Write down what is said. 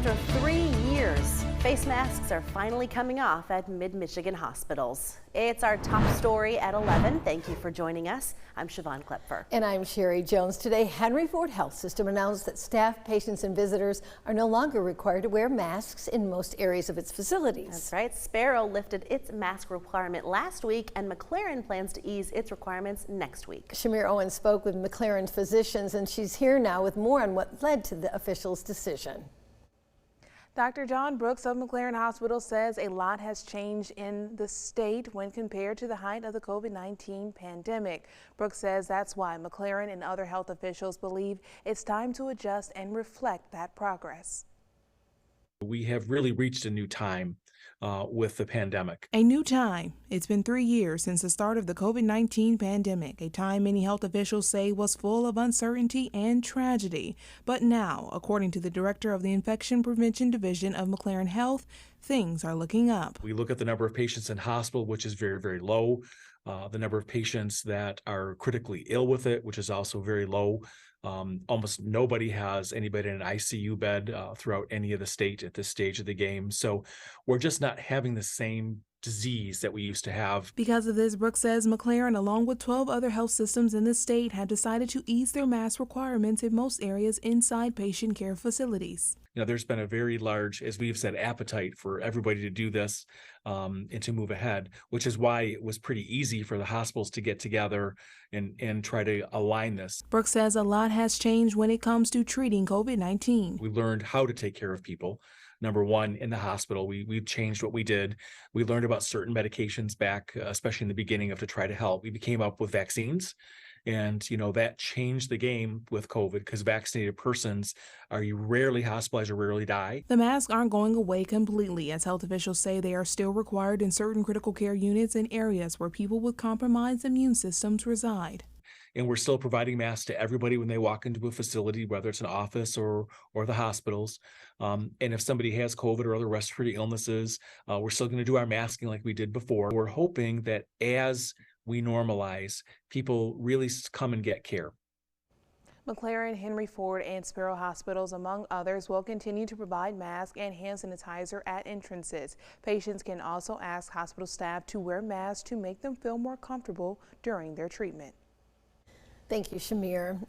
After 3 years, face masks are finally coming off at Mid-Michigan hospitals. It's our top story at 11. Thank you for joining us. I'm Siobhan Klepfer. And I'm Sherry Jones. Today, Henry Ford Health System announced that staff, patients, and visitors are no longer required to wear masks in most areas of its facilities. That's right. Sparrow lifted its mask requirement last week, and McLaren plans to ease its requirements next week. Shamir Owen spoke with McLaren physicians, and she's here now with more on what led to the official's decision. Dr. John Brooks of McLaren Hospital says a lot has changed in the state when compared to the height of the COVID-19 pandemic. Brooks says that's why McLaren and other health officials believe it's time to adjust and reflect that progress. We have really reached a new time with the pandemic. A new time. It's been 3 years since the start of the COVID-19 pandemic, a time many health officials say was full of uncertainty and tragedy. But now, according to the director of the Infection Prevention Division of McLaren Health, things are looking up. We look at the number of patients in hospital, which is very, very low. The number of patients that are critically ill with it, which is also very low. Almost nobody has anybody in an ICU bed throughout any of the state at this stage of the game. So we're just not having the same disease that we used to have. Because of this, Brooks says McLaren, along with 12 other health systems in the state, have decided to ease their mask requirements in most areas inside patient care facilities. You know, there's been a very large, as we've said, appetite for everybody to do this and to move ahead, which is why it was pretty easy for the hospitals to get together and try to align this. Brooks says a lot has changed when it comes to treating COVID-19. We learned how to take care of people. Number one, in the hospital, we've changed what we did. We learned about certain medications back, especially in the beginning, to try to help. We became up with vaccines. And, you know, that changed the game with COVID because vaccinated persons are rarely hospitalized or rarely die. The masks aren't going away completely, as health officials say they are still required in certain critical care units in areas where people with compromised immune systems reside. And we're still providing masks to everybody when they walk into a facility, whether it's an office or the hospitals. And if somebody has COVID or other respiratory illnesses, we're still going to do our masking like we did before. We're hoping that as we normalize, people really come and get care. McLaren, Henry Ford, and Sparrow hospitals, among others, will continue to provide masks and hand sanitizer at entrances. Patients can also ask hospital staff to wear masks to make them feel more comfortable during their treatment. Thank you, Shamir.